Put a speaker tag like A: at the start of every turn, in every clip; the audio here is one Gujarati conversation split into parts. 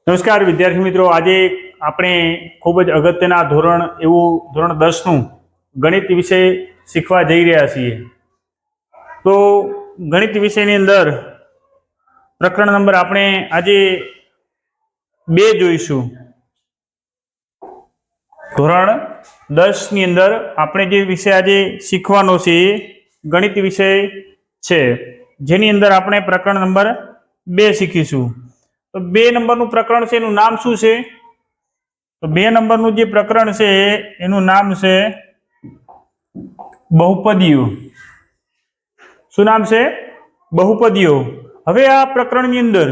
A: નમસ્કાર વિદ્યાર્થી મિત્રો, આજે આપણે ખૂબ જ અગત્યના ધોરણ 10નું ગણિત વિષય શીખવા જઈ રહ્યા છીએ. તો ગણિત વિષયની અંદર પ્રકરણ નંબર આપણે આજે 2 જોઈશું. ધોરણ 10 ની અંદર આપણે જે વિષય આજે શીખવાનો છે એ ગણિત વિષય છે, જેની અંદર આપણે પ્રકરણ નંબર 2 શીખીશું. તો 2 નંબરનું પ્રકરણ છે એનું નામ શું છે? તો 2 નંબરનું જે પ્રકરણ છે એનું નામ છે બહુપદીઓ. શું નામ છે? બહુપદીઓ. હવે આ પ્રકરણની અંદર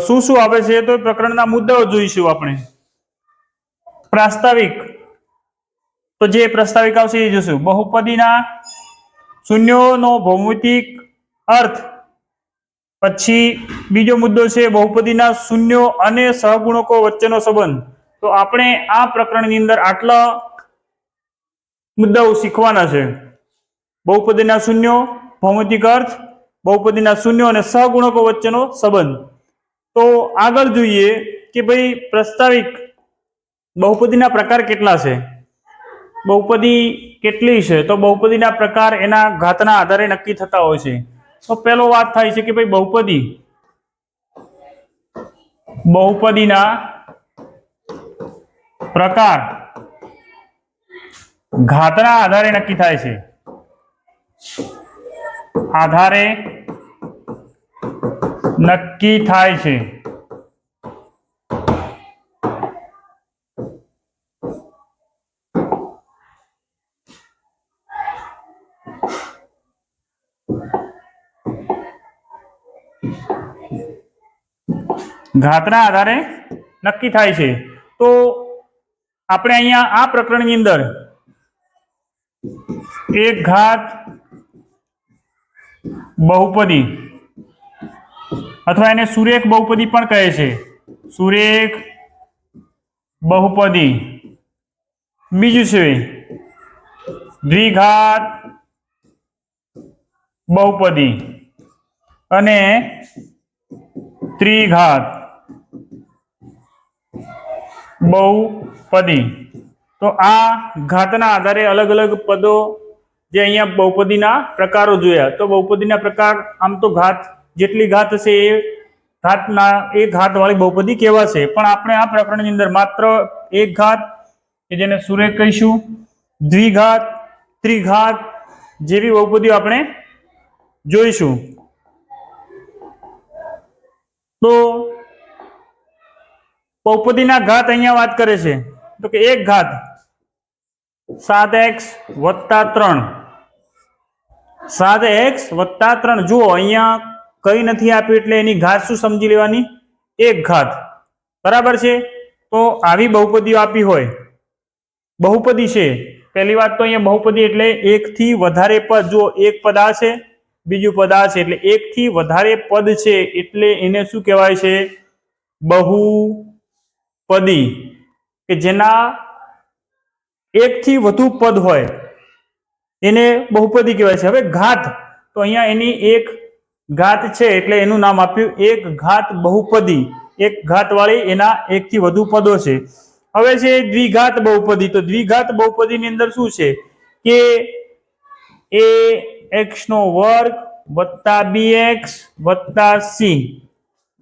A: શું શું આવે છે તો પ્રકરણના મુદ્દાઓ જોઈશું આપણે. પ્રાસ્તાવિક, તો જે પ્રાસ્તાવિક આવશે એ જોશું. બહુપદીના શૂન્યોનો ભૌમિતિક અર્થ. પછી બીજો મુદ્દો છે બહુપદીના શૂન્યો અને સહગુણકો વચ્ચેનો સંબંધ. તો આપણે આ પ્રકરણની અંદર આટલા મુદ્દાઓ શીખવાના છે. બહુપદીના શૂન્યો, ભૌમિતિક અર્થ, બહુપદીના શૂન્યો અને સહગુણકો વચ્ચેનો સંબંધ. તો આગળ જોઈએ કે ભાઈ પ્રસ્તાવિક બહુપદીના પ્રકાર કેટલા છે, બહુપદી કેટલી છે. તો બહુપદીના પ્રકાર એના ઘાતના આધારે નક્કી થતા હોય છે. તો પહેલો વાત થાય છે કે ભાઈ બહુપદીના પ્રકાર ઘાતના આધારે નક્કી થાય છે. આધારે નક્કી થાય છે. ઘાતના આધારે નક્કી થાય છે. તો આપણે અહીંયા આ પ્રકરણની અંદર એક ઘાત બહુપદી અથવા એને સુરેખ બહુપદી પણ કહે છે. સુરેખ બહુપદી. બીજું છે દ્વિઘાત બહુપદી અને ત્રિઘાત બહુપદી. તો આ ઘાતના આધારે અલગ અલગ પદો જે અહીંયા બહુપદીના પ્રકારો જોયા. તો બહુપદીના પ્રકાર આમ તો ઘાત જેટલી ઘાત હશે એ ઘાત વાળી બહુપદી કહેવાશે. પણ આપણે આ પ્રકરણની અંદર માત્ર એક ઘાત કે જેને સુરેખ કહીશું, દ્વિઘાત, ત્રિઘાત જેવી બહુપદીઓ આપણે જોઈશું. તો બહુપદીના ઘાત અહીંયા વાત કરે છે તો કે એક ઘાત 7x વત્તા 3. 7x વત્તા 3. જુઓ અહીંયા કઈ નથી આપ્યું એટલે એની ઘાત શું સમજી લેવાની? એક ઘાત. બરાબર છે. તો આવી બહુપદીઓ આપી હોય, બહુપદી છે. પહેલી વાત તો અહીંયા બહુપદી એટલે એક થી વધારે પદ. જો એક પદ આ છે, બીજું પદ આ છે, એટલે એક થી વધારે પદ છે એટલે એને શું કહેવાય છે? બહુપદી. કે જેના એક થી વધુ પદ હોય એને બહુપદી કહેવાય છે. હવે ઘાત, તો અહીંયા એની એક ઘાત છે એટલે એનું નામ આપ્યું એક ઘાત બહુપદી. એક ઘાત વાળી એના એક થી વધુ પદો છે. હવે છે દ્વિઘાત બહુપદી. તો દ્વિઘાત બહુપદીની અંદર શું છે કે ax નો વર્ગ વત્તા bx વત્તા c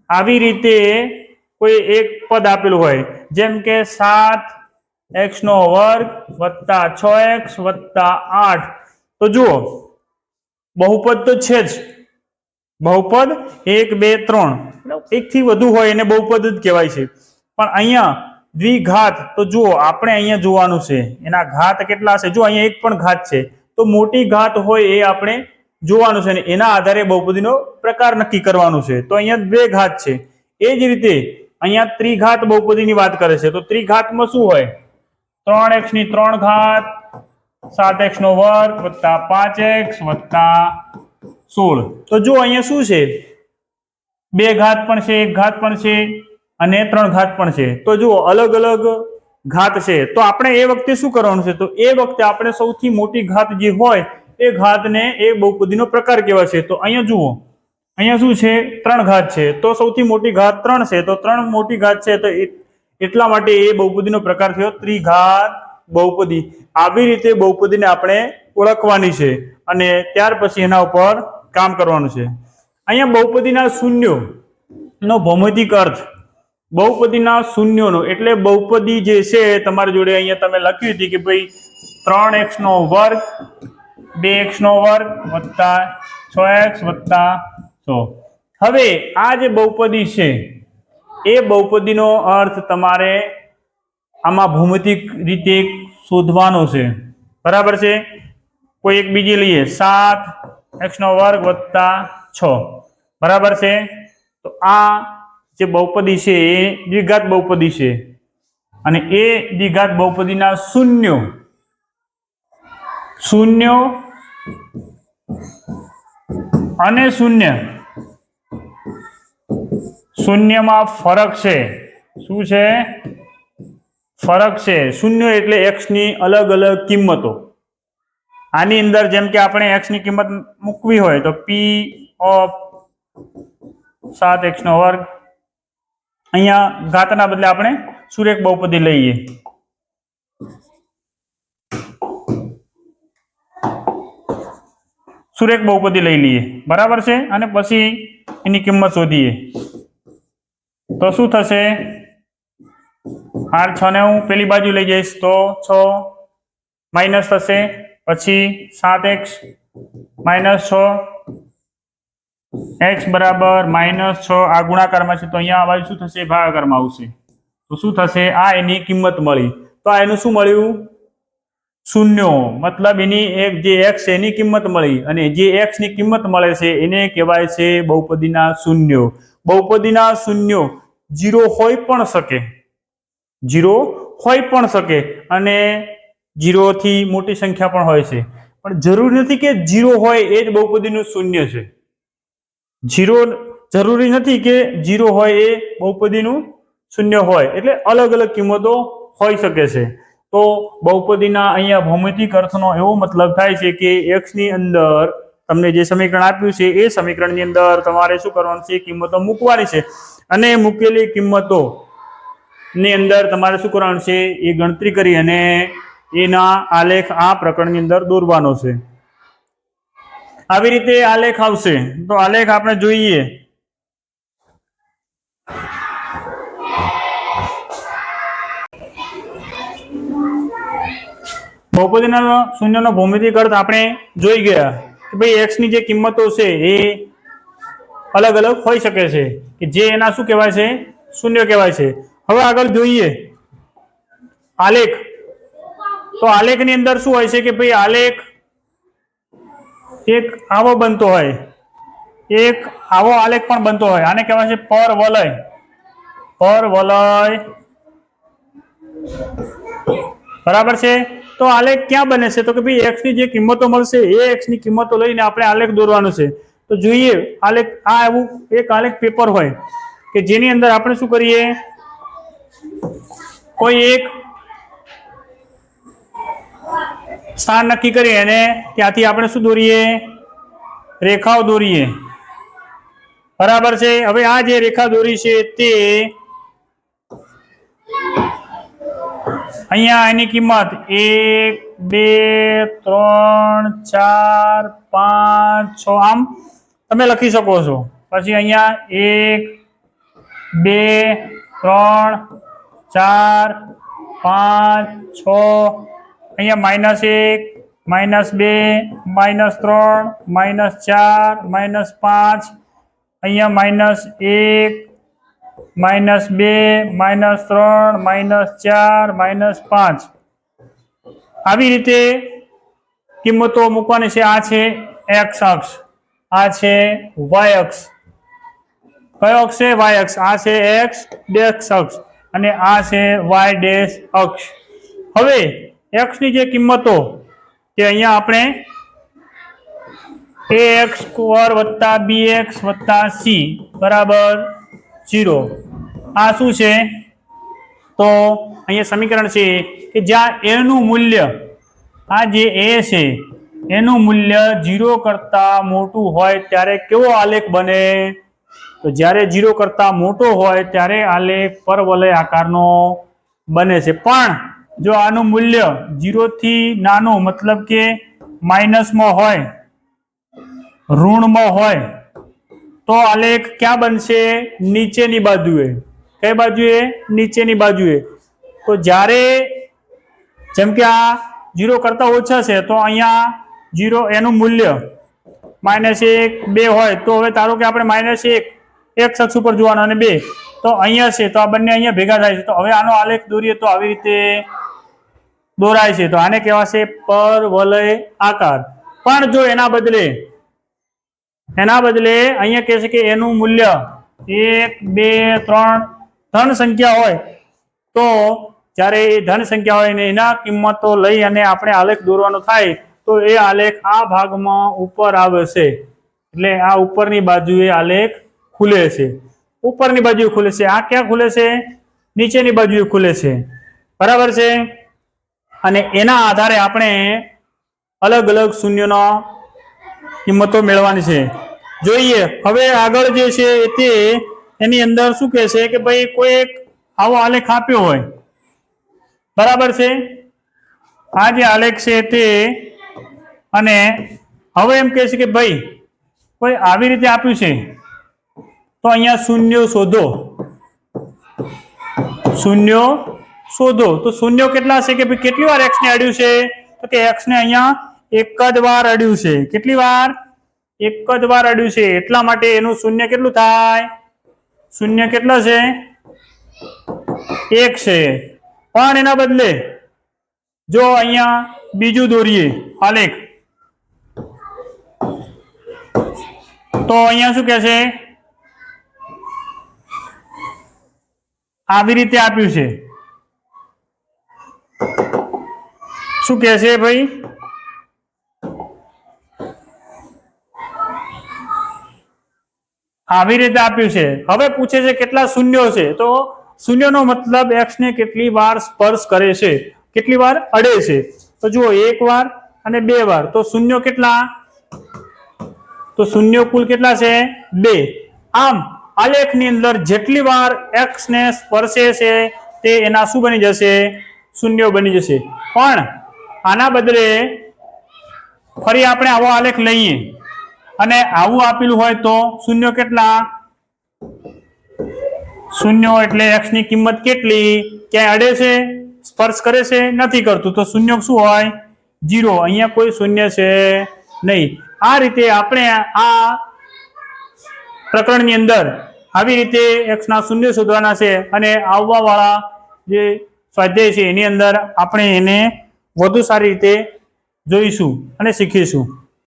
A: આવી રીતે કોઈ એક પદ આપેલું હોય, જેમ કે 7x નો વર્ગ વત્તા 6x વત્તા 8. તો જુઓ બહુપદ તો છે જ. બહુપદ 1 2 3 એક થી વધુ હોય એને બહુપદ જ કહેવાય છે. પણ અહીંયા દ્વિઘાત, તો જુઓ આપણે અહીંયા જોવાનું છે એના ઘાત કેટલા છે. જો અહીંયા એક પણ ઘાત છે તો મોટી ઘાત હોય એ આપણે જોવાનું છે અને એના આધારે બહુપદીનો પ્રકાર નક્કી કરવાનું છે. તો અહીંયા 2 ઘાત છે. એ જ રીતે અહીંયા ત્રિઘાત બહુપદીની વાત કરે છે. તો ત્રિઘાતમાં શું હોય? 3x ની 3 ઘાત, 7x નો વર્ગ વત્તા 5x વત્તા 16. તો જો અહીંયા શું છે? 2 ઘાત પણ છે, 1 ઘાત પણ છે અને 3 ઘાત પણ છે. તો જુઓ અલગ અલગ ઘાત છે. તો આપણે એ વખતે શું કરવાનું છે? તો એ વખતે આપણે સૌથી મોટી ઘાત જે હોય એ ઘાતને એ બહુપદીનો પ્રકાર કહેવાય છે. તો અહીંયા જુઓ અહીંયા શું છે 3 ઘાત છે તો સૌથી મોટી ઘાત 3 છે તો 3 મોટી ઘાત છે તો એટલા માટે એ બહુપદીનો પ્રકાર થયો ત્રિઘાત બહુપદી। આવી રીતે બહુપદીને આપણે ઓળખવાની છે અને ત્યાર પછી એના ઉપર કામ કરવાનું છે। અહીંયા બહુપદીના શૂન્યોનો ભૌમિતિક અર્થ, બહુપદીના શૂન્યોનો એટલે બહુપદી જે છે તમારી જોડે અહીંયા તમે લખ્યું હતી કે ભાઈ 3x નો વર્ગ 2x નો વર્ગ વત્તા 6x વત્તા 100। હવે આ જે બહુપદી છે એ બહુપદીનો અર્થ તમારે આમાં ભૌમિતિક રીતે શોધવાનો છે, બરાબર છે। કોઈ એક બીજી લઈએ 7x નો વર્ગ વત્તા 6, બરાબર છે। તો આ જે બહુપદી છે એ દ્વિઘાત બહુપદી છે અને એ દ્વિઘાત બહુપદીના શૂન્યો અને શૂન્યમાં ફરક છે। શું છે? ફરક છે। શૂન્ય એટલે x ની અલગ અલગ કિંમતો। આની અંદર જેમ કે આપણે x ની કિંમત મૂકવી હોય તો p ઓફ 7x નો વર્ગ, અહીંયા ઘાતના બદલે આપણે સુરેખ બહુપદી લઈએ। સુરેખ બહુપદી લઈ લઈએ, બરાબર છે। અને પછી એની કિંમત શોધીએ તો શું થશે? 8 6 ને હું પેલી બાજુ લઈ જઈશ તો 6 માઇનસ થશે, પછી 7x માઇનસ 6 x બરાબર -6 આ ગુણાકારમાં છે તો અહીંયા આ બાજુ શું થશે? ભાગાકારમાં આવશે તો શું થશે? આ એની કિંમત મળી તો આ એનું શું મળ્યું? શૂન્યો, મતલબ એની એક જે x છે એની કિંમત મળી અને જે x ની કિંમત મળે છે એને કહેવાય છે બહુપદીના શૂન્યો। બહુપદીના શૂન્યો 0 હોઈ પણ શકે અને 0 થી મોટી સંખ્યા પણ હોય છે, પણ જરૂરી નથી કે 0 હોય એ જ બહુપદીનું શૂન્ય છે। જરૂરી નથી કે 0 હોય એ બહુપદીનું શૂન્ય હોય, એટલે અલગ અલગ કિંમતો હોઈ શકે છે। તો બહુપદીના અહીંયા ભૌમિતિક અર્થનો એવો મતલબ થાય છે કે x ની અંદર તમને જે સમીકરણ આપ્યું છે એ સમીકરણની અંદર તમારે શું કરવાનું છે? કિંમતો મૂકવાની છે અને મૂકેલી કિંમતો ની અંદર તમારે શું કરવાનું છે? એ ગણતરી કરી અને એના આલેખ આ પ્રકરણની અંદર દોરવાનો છે। આવી રીતે આલેખ આવશે તો આલેખ આપણે જોઈએ। બહુપદીના શૂન્યનો ભૌમિતિક અર્થ આપણે જોઈ ગયા કે ભાઈ x ની જે કિંમતો છે એ અલગ અલગ હોઈ શકે છે કે જે એના શું કહેવાય છે? શૂન્ય કહેવાય છે। હવે આગળ જોઈએ આલેખ। તો આલેખની અંદર શું હોય છે કે ભાઈ આલેખ એક આવો બનતો હોય, એક આવો આલેખ પણ બનતો હોય, આને કહેવાય છે પરવલય। બરાબર છે। તો આલેખ ક્યાં બને છે? તો કે ભાઈ x ની જે કિંમતો મળશે એ x ની કિંમતો લઈને આપણે આલેખ દોરવાનો છે। તો જોઈએ આલેખ આ એવું એક આલેખ પેપર હોય કે જેની અંદર આપણે શું કરીએ? કોઈ એક સ્થાન નક્કી કરી અને ત્યાંથી આપણે શું દોરીએ? રેખાઓ દોરીએ, બરાબર છે। હવે આ જે રેખા દોરી છે તે અહીંયા એની કિંમત 1 2 3 4 5 6 આમ તમે લખી શકો છો। પછી અહીંયા 1 2 3 4 5 6 અહીંયા -1 -2 -3 -4 -5 અહીંયા -1 -2 -3 -4 -5 આવી રીતે કિંમતો મૂકવાની છે। આ છે x અક્ષ, આ છે y અક્ષ। કયો અક્ષ છે? y અક્ષ। આ છે x ડેશ અક્ષ અને આ છે y ડેશ અક્ષ। હવે x ની જે કિંમતો કે અહીંયા આપણે ax² + bx + c બરાબર 0 આ શું છે? તો અહીંયા સમીકરણ છે કે જ્યાં a નું મૂલ્ય, આ જે a છે એનું મૂલ્ય 0 કરતા મોટું હોય ત્યારે કેવો આલેખ બને? તો જ્યારે 0 કરતા મોટો હોય ત્યારે આલેખ પરવલય આકારનો બને છે. પણ જો આનું મૂલ્ય 0 થી નાનું મતલબ કે માઇનસમાં હોય, ઋણમાં હોય, તો આલેખ ક્યાં બનશે? નીચેની બાજુએ. કઈ બાજુએ? નીચેની બાજુએ. તો જ્યારે જેમ કે આ 0 કરતા ઓછા છે તો અહીંયા 0 એનું મૂલ્ય -1 2 હોય તો હવે ધારો કે આપણે -1 x અક્ષ ઉપર જોવાનું અને 2 તો અહીંયા છે તો આ બંને અહીંયા ભેગા થાય છે. તો હવે આનો આલેખ દોરીએ તો આવી રીતે દોરાય છે. તો આને કહેવાશે પરવલય આકાર. પણ જો એના બદલે અહીંયા કહે છે કે એનું મૂલ્ય 1 2 3 ધન સંખ્યા હોય તો જ્યારે એ ધન સંખ્યા હોય ને એના કિંમતો લઈ અને આપણે આલેખ દોરવાનો થાય તો એ આલેખ આ ભાગમાં ઉપર આવે છે. એટલે આ ઉપરની બાજુએ આલેખ ખુલે છે. ઉપરની બાજુએ ખુલે છે. આ ક્યાં ખુલે છે? નીચેની બાજુએ ખુલે છે. બરાબર છે. અને એના આધારે આપણે અલગ અલગ શૂન્યનો કિંમતો મેળવવાની છે. જોઈએ હવે આગળ જે છે તે એની અંદર શું કહે છે કે ભાઈ કોઈ એક આવો આલેખ આપ્યો હોય, બરાબર છે, આ જે આલેખ છે તે, અને હવે એમ કહે છે કે ભાઈ કોઈ આવી રીતે આપ્યું છે તો અહીંયા શૂન્યો શોધો. શૂન્યો શોધો. તો શૂન્યો કેટલા છે કે ભાઈ કેટલી વાર x ને અડ્યું છે? તો કે x ને અહીંયા એક જ વાર અડ્યું છે. કેટલી વાર? એક જ વાર અડ્યું છે. એટલા માટે એનું શૂન્ય કેટલું થાય? શૂન્ય કેટલા છે? 1 છે. પણ એના બદલે જો અહીંયા બીજું દોરીએ આલેખ તો અહીંયા શું કહે છે? આવી રીતે આપ્યું છે. શું કહે છે ભાઈ? આવી રીતે આપ્યું છે. હવે પૂછે છે કેટલા શૂન્યો છે? તો શૂન્યનો મતલબ x ને કેટલી વાર સ્પર્શ કરે છે, કેટલી વાર અડે છે. તો જુઓ 1 વાર અને 2 વાર. તો શૂન્યો કેટલા? તો શૂન્યો કુલ કેટલા છે? 2. આમ આલેખની અંદર જેટલી વાર x ને સ્પર્શે છે તે એના શું બની જશે? શૂન્યો બની જશે. પણ આના બદલે ફરી આપણે આવો આલેખ લઈએ અને આવું આપેલું હોય તો શૂન્યો કેટલા? શૂન્યો એટલે x ની કિંમત કેટલી? ક્યાંય અડે છે? સ્પર્શ કરે છે? નથી કરતું. તો શૂન્ય શું હોય? 0. અહીંયા કોઈ શૂન્ય છે નહીં. આ રીતે આપણે આ પ્રકરણની અંદર આવી રીતે x ના શૂન્ય શોધવાના છે અને આવવા વાળા જે સ્વાધ્યાય છે એની અંદર આપણે એને વધુ સારી રીતે જોઈશું અને શીખીશું.